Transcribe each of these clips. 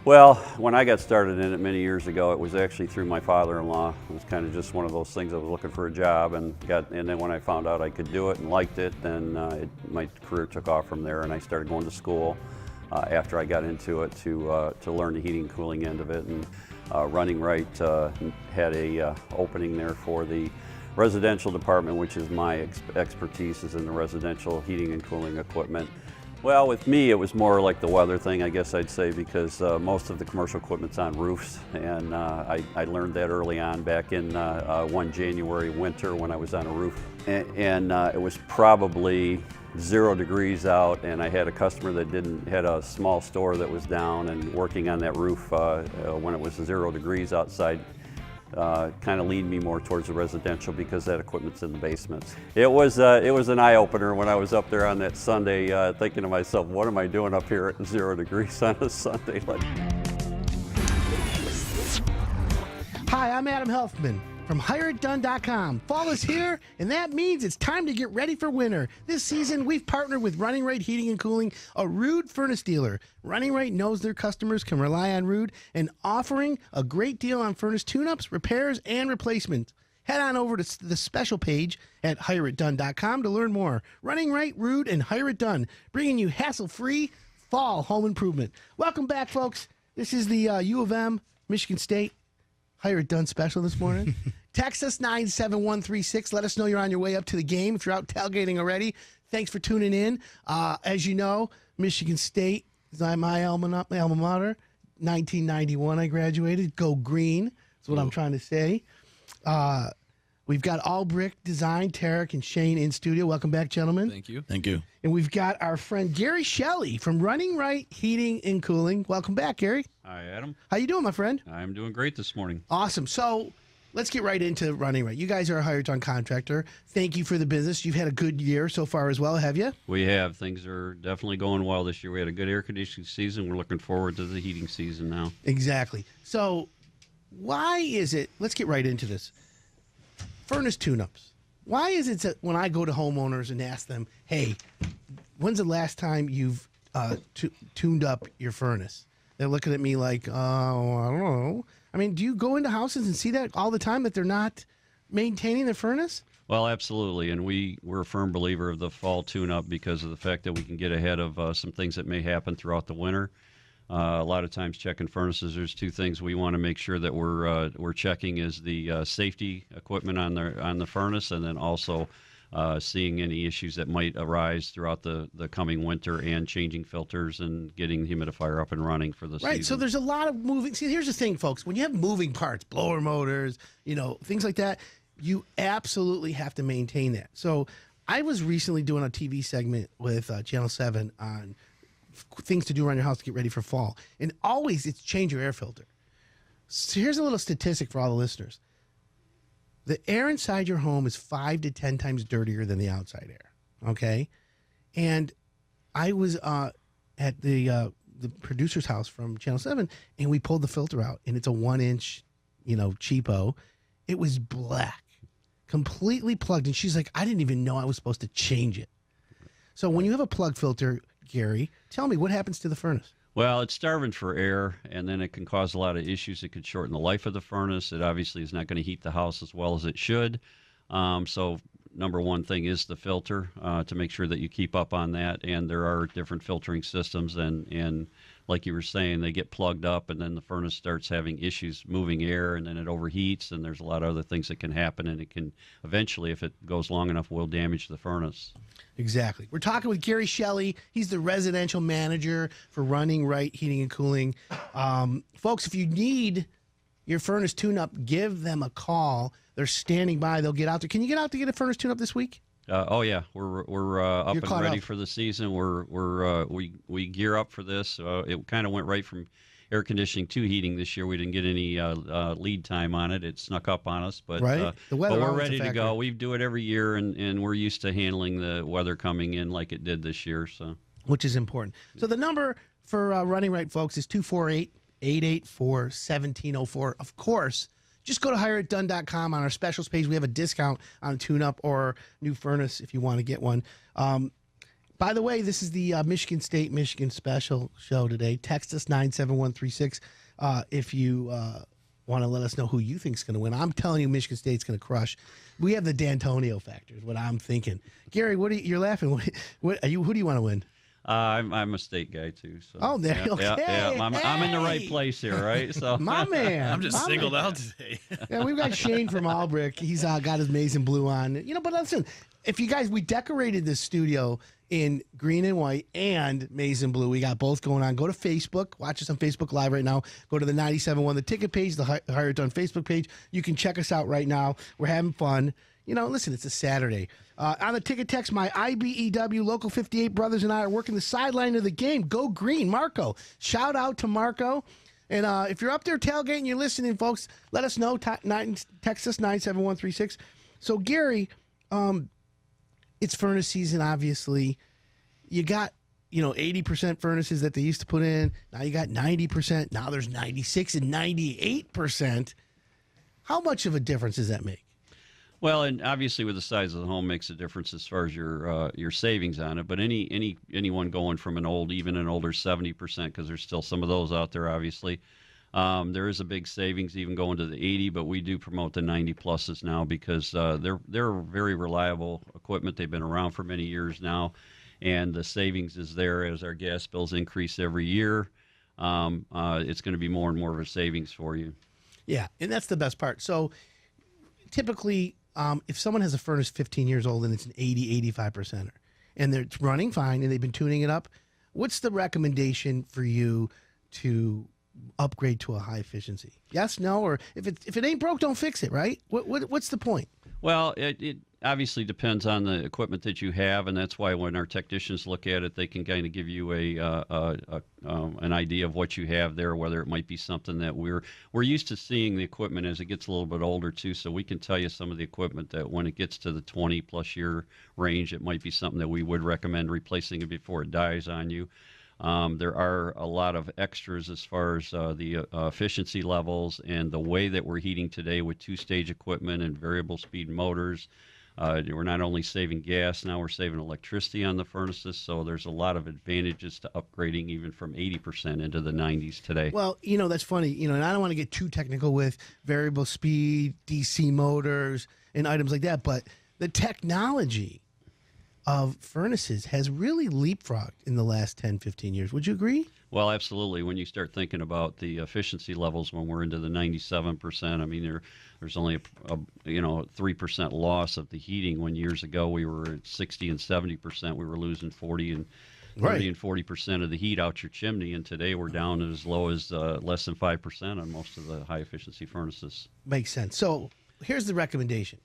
Well, when I got started in it many years ago, it was actually through my father-in-law. It was kind of just one of those things. I was looking for a job and then when I found out I could do it and liked it, then my career took off from there, and I started going to school after I got into it to learn the heating and cooling end of it. And Running Right had a opening there for the residential department, which is my expertise, is in the residential heating and cooling equipment. Well, with me, it was more like the weather thing, I guess I'd say, because most of the commercial equipment's on roofs, and I learned that early on back in one January winter when I was on a roof. And it was probably 0 degrees out, and I had a customer that had a small store that was down and working on that roof when it was 0 degrees outside. Kind of leaned me more towards the residential because that equipment's in the basements. It was an eye-opener when I was up there on that Sunday thinking to myself, what am I doing up here at 0 degrees on a Sunday? Hi, I'm Adam Helfman from HireItDone.com. Fall is here, and that means it's time to get ready for winter. This season, we've partnered with Running Right Heating and Cooling, a Rude furnace dealer. Running Right knows their customers can rely on Rude and offering a great deal on furnace tune-ups, repairs, and replacements. Head on over to the special page at HireItDone.com to learn more. Running Right, Rude, and Hire It Done, bringing you hassle-free fall home improvement. Welcome back, folks. This is the U of M, Michigan State Hire It Done special this morning. Text us 97136. Let us know you're on your way up to the game. If you're out tailgating already, thanks for tuning in. As you know, Michigan State is my alma mater. 1991 I graduated. Go green. That's what I'm trying to say. We've got All Brick Design, Tarek and Shane in studio. Welcome back, gentlemen. Thank you. Thank you. And we've got our friend Gary Shelley from Running Right Heating and Cooling. Welcome back, Gary. Hi, Adam. How you doing, my friend? I'm doing great this morning. Awesome. So let's get right into Running Right. You guys are a hired done contractor. Thank you for the business. You've had a good year so far as well, have you? We have. Things are definitely going well this year. We had a good air conditioning season. We're looking forward to the heating season now. Exactly. So why is it, let's get right into this, furnace tune-ups. Why is it that when I go to homeowners and ask them, hey, when's the last time you've tuned up your furnace? They're looking at me like, oh, I don't know. I mean, do you go into houses and see that all the time, that they're not maintaining their furnace? Well, absolutely, and we're a firm believer of the fall tune-up because of the fact that we can get ahead of some things that may happen throughout the winter. A lot of times checking furnaces, there's two things we want to make sure that we're checking is the safety equipment on the furnace, and then also seeing any issues that might arise throughout the coming winter, and changing filters and getting the humidifier up and running for the season. Right, so there's a lot of moving. See, here's the thing, folks. When you have moving parts, blower motors, things like that, you absolutely have to maintain that. So I was recently doing a TV segment with Channel 7 on things to do around your house to get ready for fall. And always it's change your air filter. So here's a little statistic for all the listeners. The air inside your home is 5 to 10 times dirtier than the outside air. Okay? And I was at the producer's house from Channel 7, and we pulled the filter out, and it's a 1-inch, cheapo. It was black, completely plugged. And she's like, I didn't even know I was supposed to change it. So when you have a plug filter, Gary, tell me what happens to the furnace. Well, it's starving for air, and then it can cause a lot of issues. It could shorten the life of the furnace. It obviously is not going to heat the house as well as it should. So number one thing is the filter, to make sure that you keep up on that. And there are different filtering systems, and like you were saying, they get plugged up, and then the furnace starts having issues moving air, and then it overheats, and there's a lot of other things that can happen, and it can eventually, if it goes long enough, will damage the furnace. Exactly. We're talking with Gary Shelley. He's the residential manager for Running Right Heating and Cooling. Folks, if you need your furnace tune-up, give them a call. They're standing by. They'll get out there. Can you get out to get a furnace tune-up this week? Oh yeah, we're up You're and ready up. for the season. We gear up for this. It kind of went right from air conditioning to heating this year. We didn't get any lead time on it. It snuck up on us, but Right. The weather but we're always a ready to factor. go. We do it every year, and we're used to handling the weather coming in like it did this year. So, Which is important. So the number for Running Right, folks, is 248-884-1704. Of course, just go to HireItDone.com. On our specials page, we have a discount on a tune-up or new furnace if you want to get one. By the way, this is the Michigan State, Michigan Special show today. Text us 97136 if you want to let us know who you think is going to win. I'm telling you, Michigan State's going to crush. We have the D'Antonio factor, is what I'm thinking. Gary, you're laughing. Who do you want to win? I'm a State guy too. So. Oh, there. Yeah, Okay. yeah. I'm in the right place here, right? So My man. I'm just singled out today. Yeah, we've got Shane from Albrecht. He's got his maize and blue on. But listen, if you guys, we decorated this studio in green and white and maize and blue. We got both going on. Go to Facebook. Watch us on Facebook Live right now. Go to the 97.1, the ticket page, the Hire It Done Facebook page. You can check us out right now. We're having fun. Listen, it's a Saturday. On the ticket text, my IBEW Local 58 brothers and I are working the sideline of the game. Go green, Marco. Shout out to Marco. And if you're up there tailgating, you're listening, folks, let us know. Text us 97136. So, Gary, it's furnace season, obviously. You got, 80% furnaces that they used to put in. Now you got 90%. Now there's 96 and 98%. How much of a difference does that make? Well, and obviously with the size of the home makes a difference as far as your savings on it. But anyone going from even an older 70%, because there's still some of those out there, obviously. There is a big savings even going to the 80, but we do promote the 90 pluses now because they're very reliable equipment. They've been around for many years now, and the savings is there as our gas bills increase every year. It's going to be more and more of a savings for you. Yeah, and that's the best part. So typically, if someone has a furnace 15 years old and it's an 80, 85%er, and it's running fine and they've been tuning it up, what's the recommendation for you to upgrade to a high efficiency? Yes, no, or if it ain't broke, don't fix it, right? What's the point? Well, it obviously depends on the equipment that you have, and that's why when our technicians look at it, they can kind of give you an idea of what you have there, whether it might be something that we're used to seeing the equipment as it gets a little bit older too, so we can tell you some of the equipment that when it gets to the 20-plus year range, it might be something that we would recommend replacing it before it dies on you. There are a lot of extras as far as the efficiency levels and the way that we're heating today with two-stage equipment and variable speed motors. We're not only saving gas, now we're saving electricity on the furnaces, so there's a lot of advantages to upgrading even from 80% into the 90s today. Well, that's funny, and I don't want to get too technical with variable speed, DC motors, and items like that, but the technology of furnaces has really leapfrogged in the last 10, 15 years. Would you agree? Well, absolutely. When you start thinking about the efficiency levels when we're into the 97%, I mean, there's only a 3% loss of the heating when years ago we were at 60 and 70%. We were losing 40 and 30 and 40% of the heat out your chimney, and today we're down as low as less than 5% on most of the high-efficiency furnaces. Makes sense. So here's the recommendation.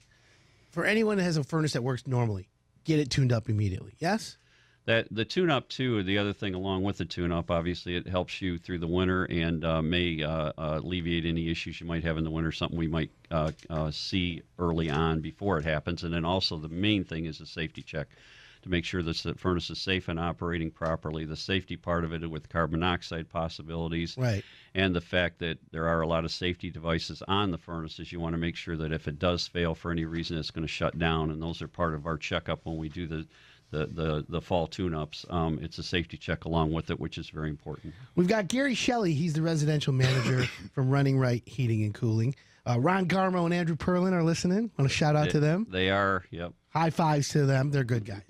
For anyone that has a furnace that works normally, get it tuned up immediately. Yes? That the tune-up, too, the other thing along with the tune-up, obviously, it helps you through the winter and may alleviate any issues you might have in the winter, something we might see early on before it happens. And then also the main thing is a safety check to make sure that the furnace is safe and operating properly. The safety part of it with carbon monoxide possibilities, right, and the fact that there are a lot of safety devices on the furnaces. You want to make sure that if it does fail for any reason, it's going to shut down, and those are part of our checkup when we do the fall tune-ups. It's a safety check along with it, which is very important. We've got Gary Shelley. He's the residential manager from Running Right Heating and Cooling. Ron Garmo and Andrew Perlin are listening. Want to shout out to them? They are, yep. High fives to them. They're good guys.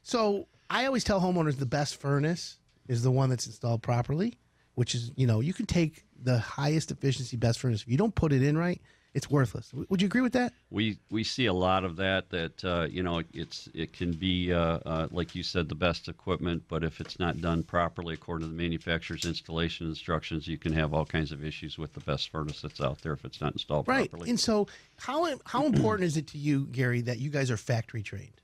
So I always tell homeowners the best furnace is the one that's installed properly, which is, you can take the highest efficiency, best furnace. If you don't put it in right, it's worthless. Would you agree with that? We see a lot of that it can be, like you said, the best equipment, but if it's not done properly according to the manufacturer's installation instructions, you can have all kinds of issues with the best furnace that's out there if it's not installed properly. Right. And so how important is it to you, Gary, that you guys are factory trained?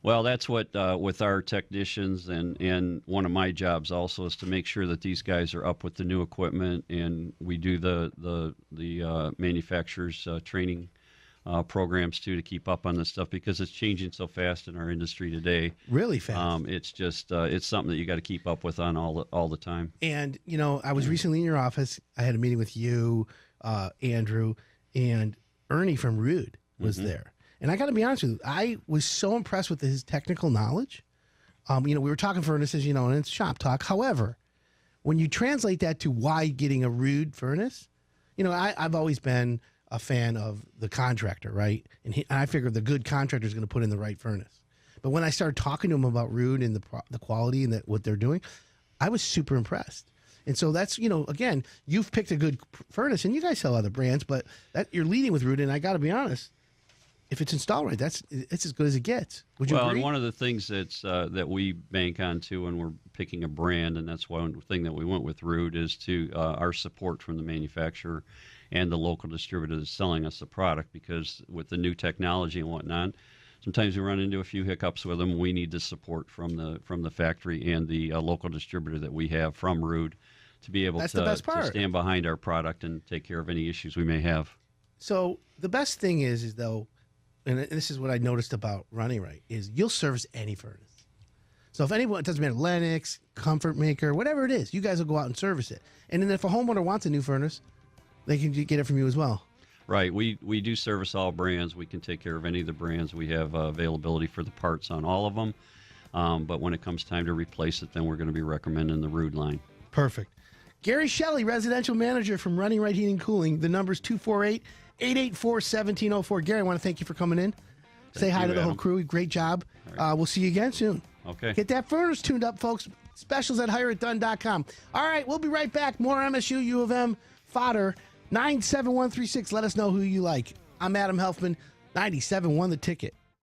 Well, that's what with our technicians and one of my jobs also is to make sure that these guys are up with the new equipment, and we do the manufacturers training programs too to keep up on this stuff because it's changing so fast in our industry today. Really fast. It's just it's something that you got to keep up with on all the time. And I was recently in your office. I had a meeting with you, Andrew, and Ernie from Rude was there. And I got to be honest with you, I was so impressed with his technical knowledge We were talking furnaces, and it's shop talk. However, when you translate that to why getting a Ruud furnace, I've always been a fan of the contractor, right? And I figured the good contractor is going to put in the right furnace. But when I started talking to him about Ruud and the quality and what they're doing, I was super impressed. And so that's, again, you've picked a good furnace, and you guys sell other brands, but you're leading with Ruud, and I got to be honest, if it's installed right, it's as good as it gets. Would you agree? And one of the things that we bank on too when we're picking a brand, and that's one thing that we went with Ruud, is to our support from the manufacturer and the local distributor that's selling us the product, because with the new technology and whatnot, sometimes we run into a few hiccups with them. We need the support from the factory and the local distributor that we have from Ruud to be able to stand behind our product and take care of any issues we may have. So the best thing is though, and this is what I noticed about Running Right, is you'll service any furnace. So if anyone, it doesn't matter, Lennox, Comfort Maker, whatever it is, you guys will go out and service it. And then if a homeowner wants a new furnace, they can get it from you as well. Right. We do service all brands. We can take care of any of the brands. We have availability for the parts on all of them. But when it comes time to replace it, then we're going to be recommending the Ruud line. Perfect. Gary Shelley, residential manager from Running Right Heating and Cooling. The number's 248-884-1704. Gary, I want to thank you for coming in. Say hi to the whole crew. Great job. Right. We'll see you again soon. Okay. Get that furnace tuned up, folks. Specials at hireitdone.com. All right, we'll be right back. More MSU, U of M fodder. 97136. Let us know who you like. I'm Adam Helfman. 97 won the ticket.